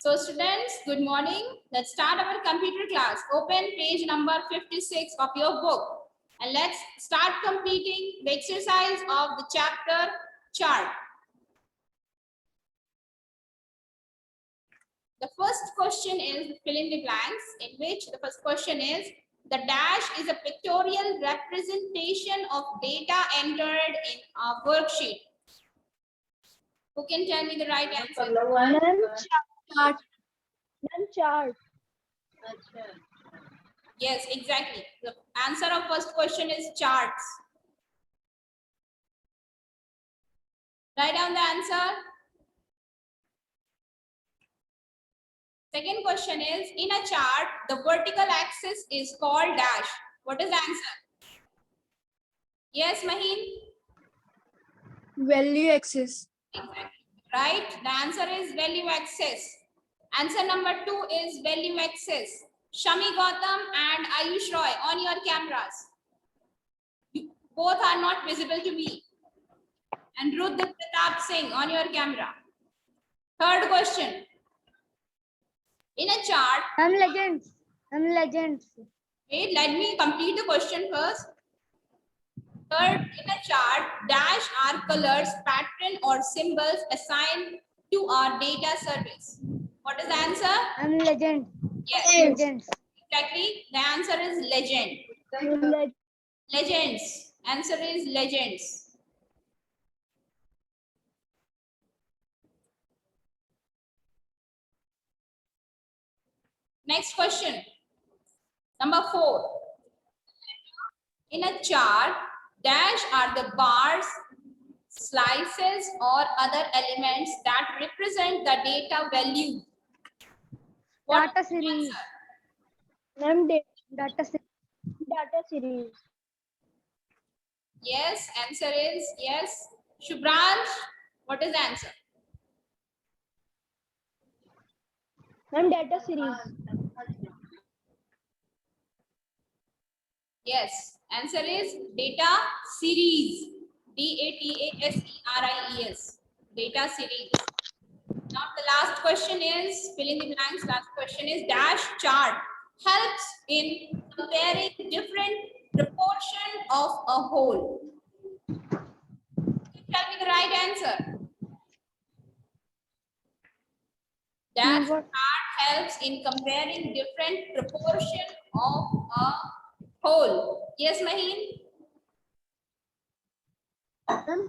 So students, good morning. Let's start our computer class. Open page number 56 of your book and let's start completing the exercise of the chapter chart. The first question is fill in the blanks, in which the first question is the dash is a pictorial representation of data entered in a worksheet. Who can tell me the right answer? Chart. Chart. Yes, exactly. The answer of first question is charts. Write down the answer. Second question is, in a chart, the vertical axis is called dash. What is the answer? Yes, Maheen? Value axis. Exactly. Right? The answer is value axis. Answer number 2 is value axis. Shami Gautam and Ayush Roy, on your cameras. Both are not visible to me. And Rudra Pratap Singh, on your camera. Third question. In a chart, I'm legends. wait, let me complete the question first. Third, in a chart, dash are colors, pattern or symbols assigned to our data service. What is the answer? I'm legend. Yes, Legends. exactly. The answer is legend. Legends. Answer is legends. Next question. Number 4. In a chart, dash are the bars, slices or other elements that represent the data value. What Data is the series. answer? Data series. Yes, answer is yes. Shubransh, what is the answer? Data series. Yes, answer is data series. DATASERIES. Data series. Now the last question is, fill in the blanks. Last question is dash chart helps in comparing different proportion of a whole. Tell me the right answer. Dash chart helps in comparing different proportion of a whole. Yes, Maheen?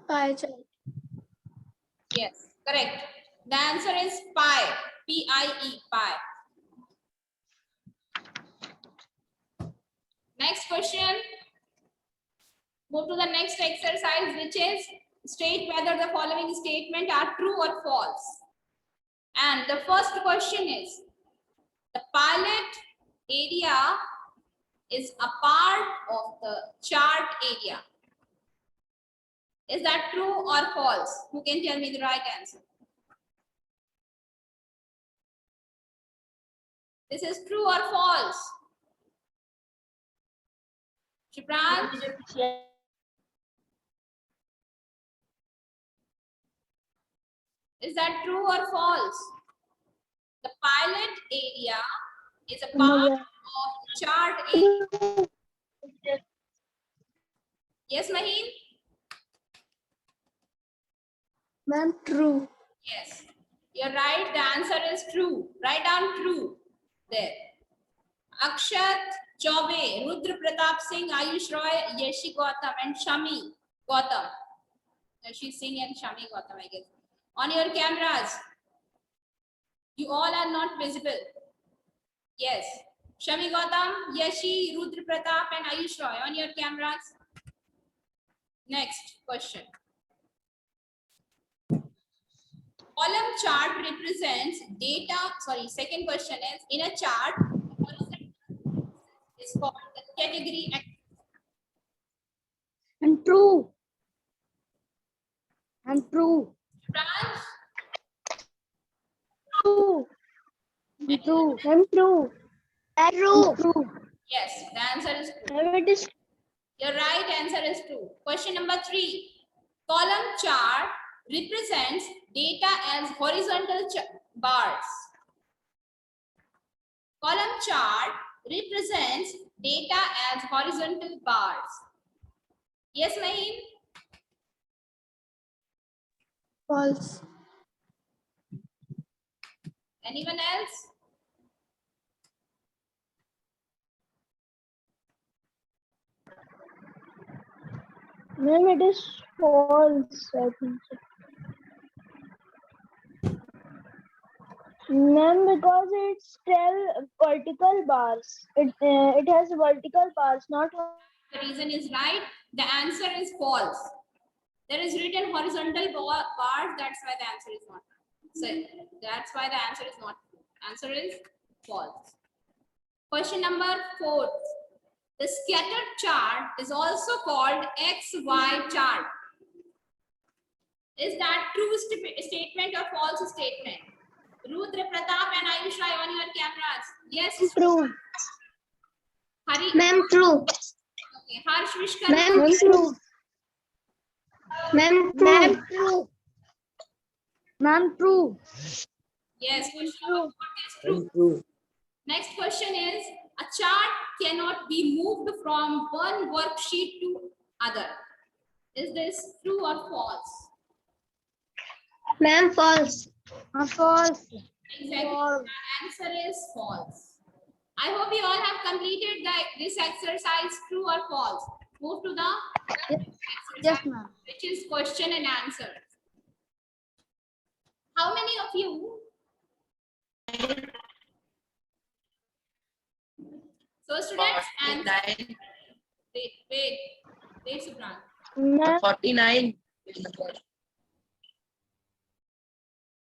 Pie chart. Yes, correct. The answer is pi. P-I-E, pi. Next question. Move to the next exercise, which is state whether the following statement are true or false. And the first question is, the pilot area is a part of the chart area. Is that true or false? Who can tell me the right answer? This is true or false? Shubran? Is that true or false? The pilot area is a part of chart area. Yes, Maheen? Ma'am, true. Yes. You're right. The answer is true. Write down true there. Akshat Chaube, Rudra Pratap Singh, Ayush Roy, Yeshi Gautam, and Shami Gautam. Yeshi Singh and Shami Gautam, I guess. On your cameras, you all are not visible. Yes. Shami Gautam, Yeshi, Rudra Pratap, and Ayush Roy. On your cameras. Next question. Column chart represents data. Sorry, second question is, in a chart, is called the category axis. I'm true. I'm true. Branch. True. I'm true. I'm true. I'm true. Yes, the answer is true. It is Your right answer is true. Question number 3. Column chart represents data as horizontal bars. Column chart represents data as horizontal bars. Yes, Maheen? False. Anyone else? Ma'am, it is false, I think so. Ma'am, because it's 12 vertical bars. It has vertical bars, not. The reason is right. The answer is false. There is written horizontal bars. That's why the answer is not. So that's why the answer is not. Answer is false. Question number 4. The scattered chart is also called XY chart. Is that true statement or false statement? Rudra Pratap and Ayush Rai on your cameras. Yes. True. Hari. Ma'am, true. Okay. Harsh Vishkar. Ma'am, true. Ma'am, true. Ma'am, true. Yes. Question number 4 is true. Next question is, a chart cannot be moved from one worksheet to other. Is this true or false? Ma'am, false. False. Exactly. False. The answer is false. I hope you all have completed this exercise. True or false? Move to the exercise, Yes, ma'am. which is question and answer. How many of you? So students, and wait, Subran. Ma'am, 49.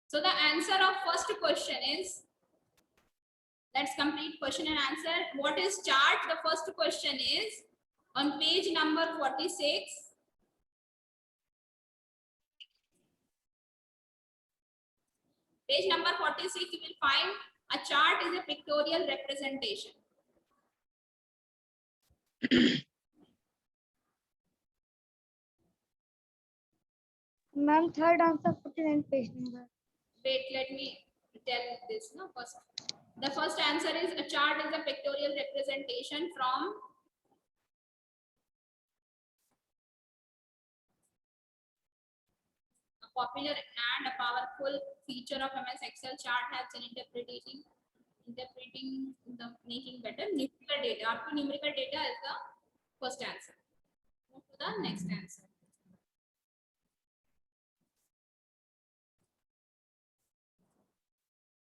So the answer of first question is, let's complete question and answer. What is chart? The first question is on page number 46. Page number 46, you will find a chart is a pictorial representation. ma'am, third answer 49 page number. Wait, let me tell this. No, first. The first answer is a chart is a pictorial representation from a popular and a powerful feature of MS Excel. Chart helps in interpreting the making better numerical data. Up to numerical data is the first answer. Move to the next answer.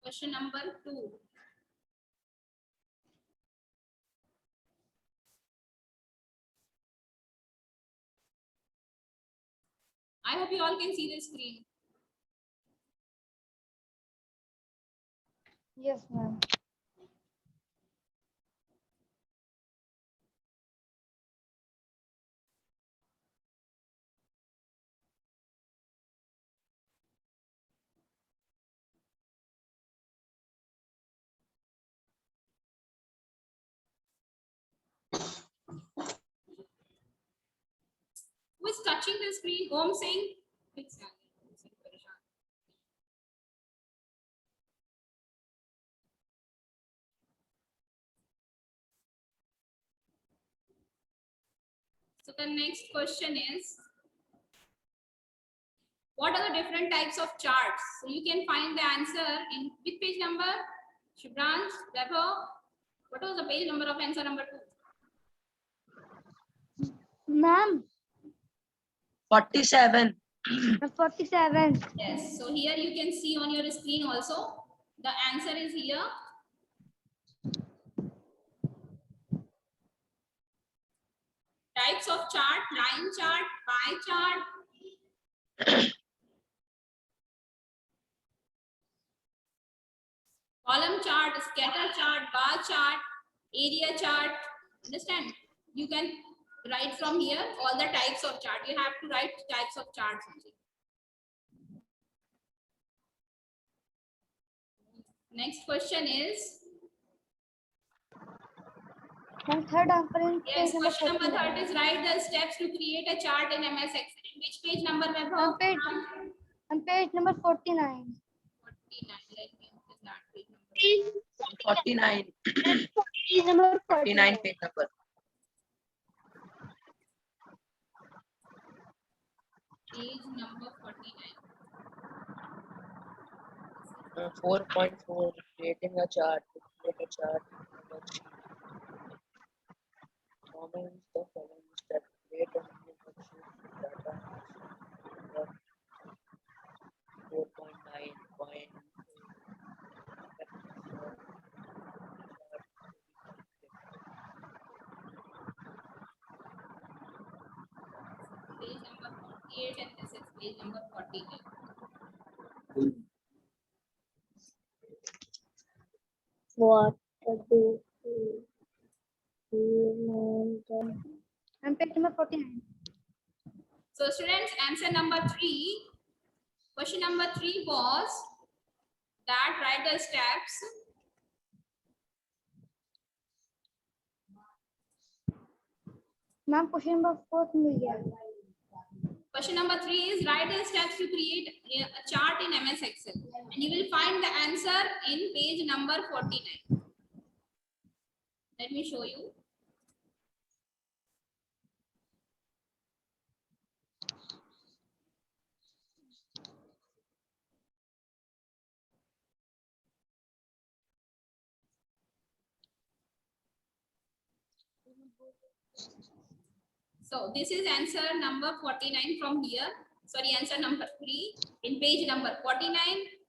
Question number 2. I hope you all can see the screen. Yes, ma'am. Who is touching the screen? Om Singh. So the next question is, what are the different types of charts? So you can find the answer in which page number? Shubransh, Vaibhav, what was the page number of answer number 2? Ma'am, 47. 47. Yes, so here you can see on your screen also, the answer is here. Types of chart, line chart, pie chart, column chart, scatter chart, bar chart, area chart. Understand? You can write from here all the types of chart. You have to write types of charts only. Next question is, Ma'am, third answer in yes, page number question number 49. 3 is write the steps to create a chart in MS Excel. In which page number, On Vaibhav? page, on page number 49. 49. Let me open that page number. 49. Page number 49 page number. Page number 49. 4.4, creating a chart. Create a chart. Worksheet. Comments the following step. Create a new worksheet. Data. 4.9. Point. Page number 48 and this is page number 49. What do you And page number 49. So students, answer number 3. Question number 3 was that write the steps. Ma'am, question number 4 मिल गया. Question number 3 is write the steps to create a chart in MS Excel, and you will find the answer in page number 49. Let me show you. So this is answer number 49 from here. Sorry, answer number 3 in page number 49.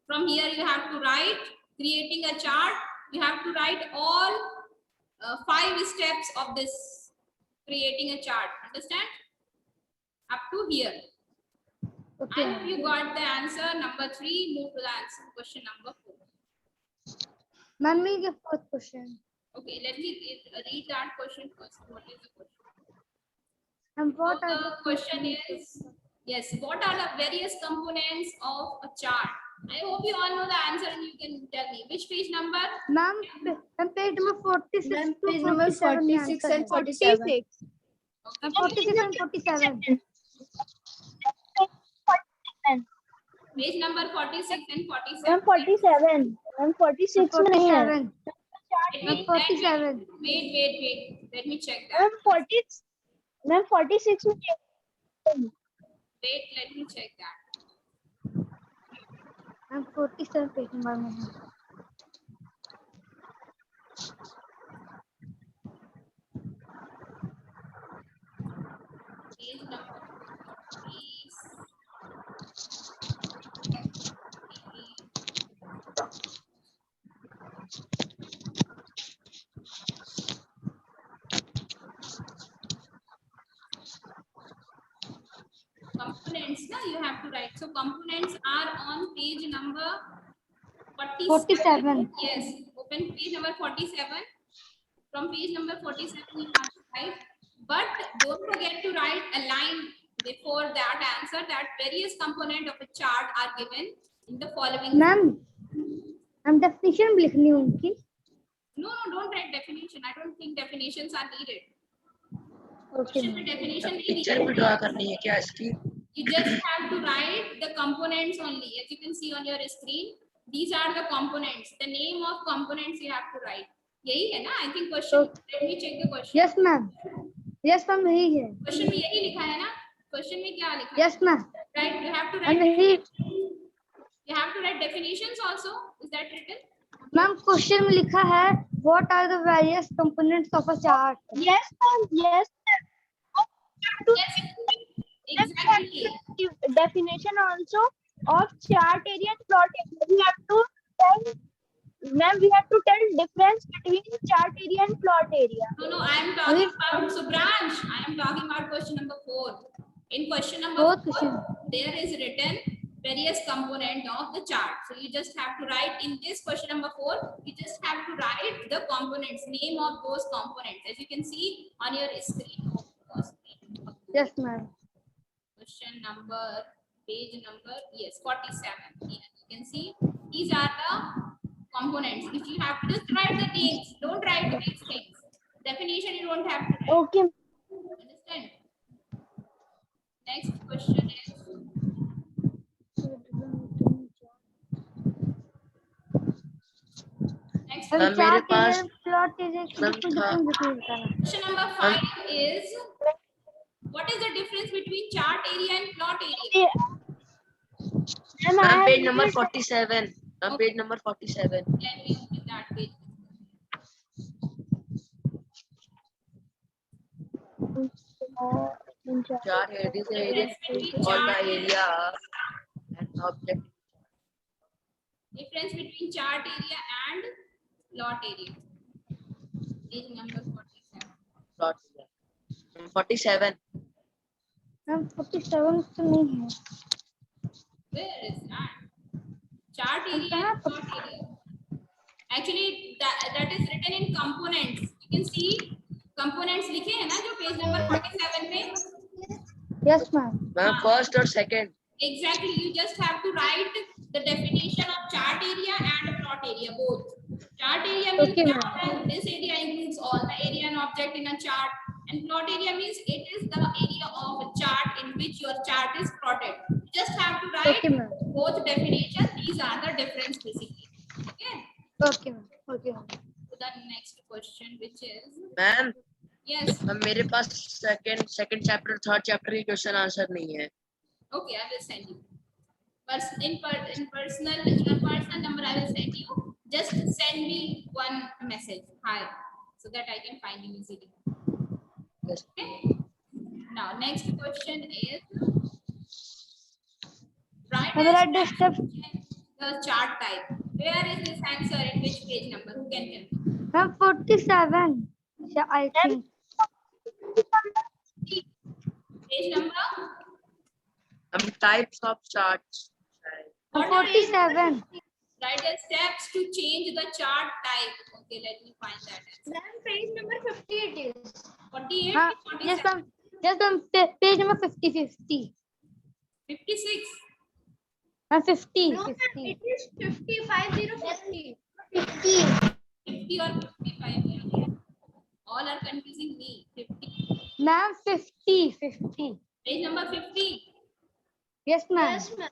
From here you have to write creating a chart. You have to write all 5 steps of this creating a chart. Understand? Up to here. Okay. I hope you got the answer number 3. Move to the answer question number 4. Ma'am, मिल गया 4th question. Okay, let me read that question first. What is the question? And what So are the question is, yes, what are the various components of a chart? I hope you all know the answer and you can tell me which page number. Ma'am, page number 46 Ma'am, to page number 46 and 47. Okay. And 46 and 47. Page number 46 and 47. Ma'am, 47. Ma'am, 46 में नहीं है. 47. Ma'am, 47. Wait. Let me check that. Ma'am, 40. Ma'am, 46 में नहीं है. Wait, let me check that. Ma'am, 47 page number में है. Page number 40. Components, na, you have to write. So components are on page number 47. Yes, open page number 47. From page number 47 you have to write. But don't forget to write a line before that answer that various component of a chart are given in the following. Ma'am, हम definition भी लिखनी है उनकी. No, don't write definition. I don't think definitions are needed. Okay. Question में definition नहीं picture भी needed. Draw करनी है क्या इसकी? You just have to write the components only. As you can see on your screen, these are the components. The name of components you have to write. यही है ना? I think question. Let me check the question. Yes, ma'am. Yes, ma'am, यही है. Question में यही लिखा है ना? Question में क्या लिखा है? Yes, ma'am. Right. You have to And write. यही. You have to write definitions also. Is that written? Ma'am, question में लिखा है what are the various components of a chart? Yes, ma'am. Yes. Yes. Exactly. Definition also of chart area and plot area. We have to tell, ma'am, we have to tell difference between chart area and plot area. No, I am talking about Subransh. I am talking about question number 4. In question number Fourth 4, question. there is written various component of the chart. So you just have to write in this question number 4. You just have to write the components, name of those components, as you can see on your screen. Yes, ma'am. Question number, page number, yes, 47. Here you can see these are the components which you have to just write the names. Don't write these things. Definition you don't have to write. Okay. Understand? Next question is मेरे chart पास area plot area की ma'am बिल्कुल था। difference between बताना। Question number 5 is, what is the difference between chart area and plot area? Ma'am, I ma'am have page number written 47, ma'am page number 47। Let me open that page. Chart is the area on the area and object. Difference between chart area and plot area. Page number 47. Plot area 47। Ma'am 47 तो नहीं है। Where is that? Chart area कहाँ and plot area. Actually, that is written in components. You can see components लिखे हैं ना जो page number 47 में. Yes ma'am. Ma'am first और second. Exactly. You just have to write the definition of chart area and plot area both. Chart area means Okay, क्या ma'am. होता है? This area includes all the area and object in a chart, and plot area means it is the area of a chart in which your chart is plotted. You just have to write Okay, ma'am. both definitions. These are the difference basically. Okay. Okay ma'am. Okay ma'am. To the next question, which is ma'am yes. मेरे पास second chapter third chapter की question answer नहीं है। Okay, I will send you. In personal, your personal number I will send you. Just send me one message, hi, so that I can find you easily. Yes. Okay. Now, next question is, write Have you read the steps? the chart type. Where is this answer? In which page number? Who can tell me? Ma'am 47. Yeah, I think. Page number? Types of charts. 47. Write the steps to change the chart type. Okay, let me find that answer. Ma'am, page number 58 is. 48, Huh? Yes 47, ma'am. Yes ma'am. Page number 50. 56. Ma'am 50. No, ma'am, 50. it is 55, 50. 50 or 55. Yeah. All are confusing me. 50. Ma'am 50. 50. Page number 50. Yes ma'am. Yes, ma'am.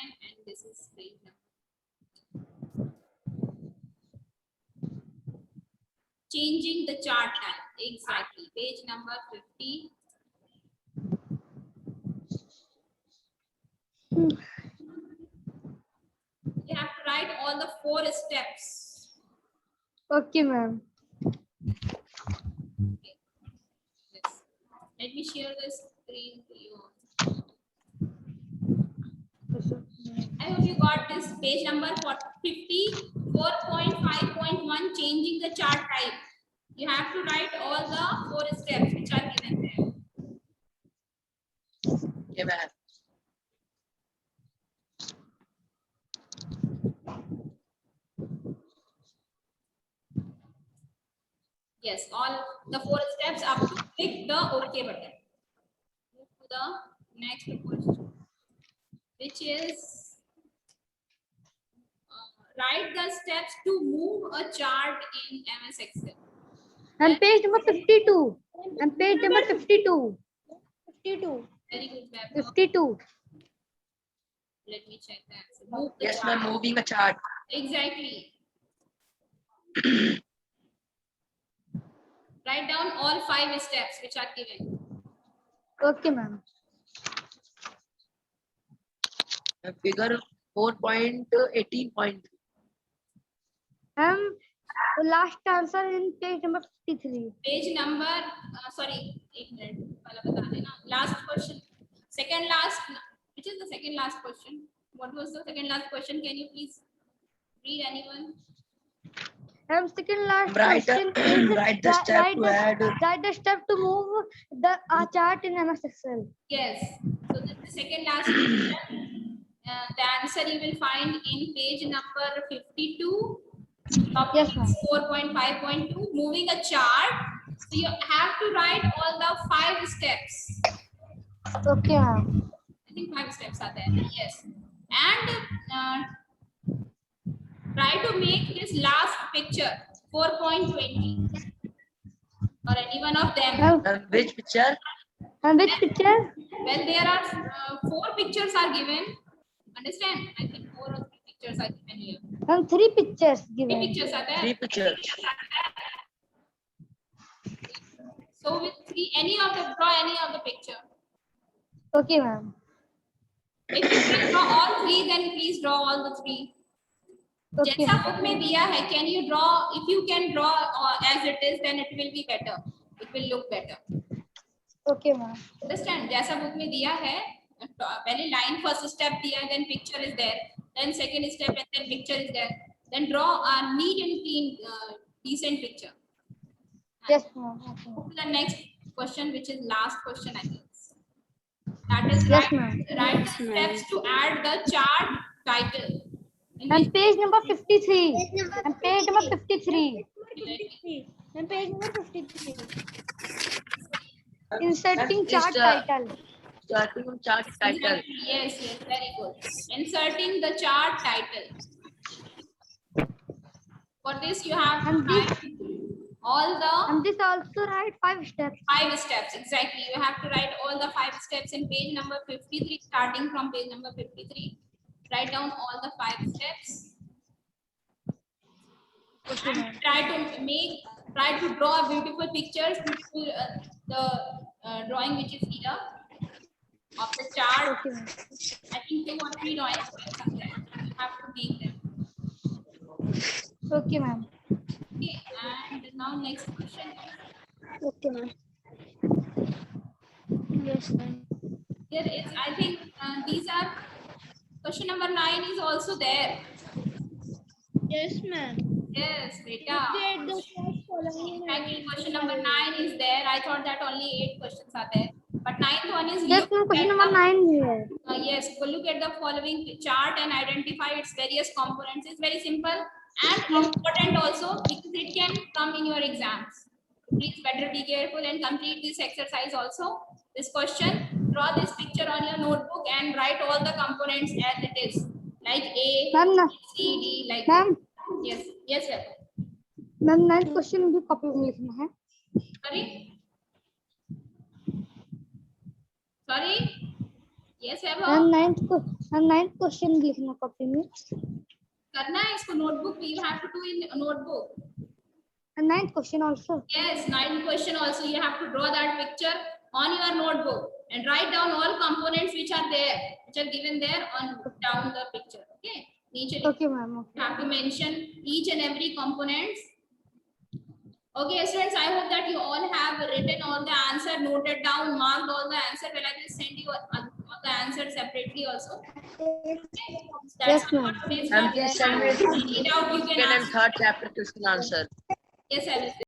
And this is page number. Changing the chart type. Exactly. Page number 50. You have to write all the 4 steps. Okay ma'am. Okay. Yes. Let me share the screen to you. I hope you got this. Page number 54.5.1, changing the chart type. You have to write all the 4 steps which are given there. ये ma'am Yes, all the 4 steps up to click the OK button. Move to the next question, which is write the steps to move a chart in MS Excel. And page number 52. And page number 52. 52. Very good, Vaibhav. 52. Let me check the answer. Move the yes chart. Ma'am moving a chart. Exactly. Write down all 5 steps which are given. Okay ma'am. Figure 4.18.3। Last answer in page number 53. Page number, sorry, 1 minute. पहले बता देना. Last question. Second last. Which is the second last question? What was the second last question? Can you please read, anyone? Second last Write question is write the step to add। write the step to move the chart in MS Excel. Yes. So this is the second last question. The answer you will find in page number 52. Topic Yes, ma'am. is 4.5.2, moving a chart. So you have to write all the 5 steps. Okay ma'am. I think 5 steps are there. Yes. And try to make this last picture 4.20 or any one of them. which picture? And which picture? Well, there are 4 pictures are given. Understand? I think 4 or 3 pictures are given here. Ma'am, 3 pictures 3 given. pictures are there. 3 pictures. So with 3, draw any of the picture. Okay, ma'am. If you can draw all 3, then please draw all the 3. Okay, जैसा ma'am. book में दिया है, can you draw? If you can draw as it is, then it will be better. It will look better. Okay, ma'am. Understand? जैसा book में दिया है, पहले line first step दिया है, then picture is there, then second step and then picture is there. Then draw a neat and clean, decent picture. Yes, ma'am. Okay. Move to the next question, which is last question, I guess. That is Yes, ma'am. write the steps to add the chart title. And page number 53. And page number 53. And page number 53. Inserting Is chart the- title. Starting from chart title. Yes, very good. Inserting the chart title. For this, you have to And this- write all the And this also write 5 steps. 5 steps. Exactly. You have to write all the 5 steps in page number 53, starting from page number 53. Write down all the 5 steps. And try to draw beautiful pictures, the drawing which is here of the chart. Okay, ma'am. I think 2 or 3 drawings are there. You have to make them. Okay, ma'am. Okay, and now next question. Okay, ma'am. Yes, ma'am. Here is, I think these are, question number 9 is also there. Yes, ma'am. Yes, beta. Create the steps following. Exactly, question number 9 is there. I thought that only 8 questions are there. But 9th one is Yes, ma'am. Question number 9 here. Yes, go look at the following chart and identify its various components. It's very simple and important also because it can come in your exams. Please better be careful and complete this exercise also. This question, draw this picture on your notebook and write all the components as it is. Like A, Ma'am, C, D, like Ma'am, yes, yes, sir. Ma'am 9th question भी copy में लिखना है. Sorry? Yes, ma'am Vaibhav. 9th question भी लिखना copy में. करना है इसको notebook. You have to do in notebook. And 9th question also. Yes, 9th question also. You have to draw that picture on your notebook and write down all components which are there, which are given there on down the picture. Okay. Okay, ma'am. You have to mention each and every components. Okay, students, I hope that you all have written all the answer, noted down, marked all the answer. Well, I will send you all the answers separately also. Okay. Yes, ma'am. Today's And class. please send me Any doubt you can second and ask. third chapter question answer. Yes, I will.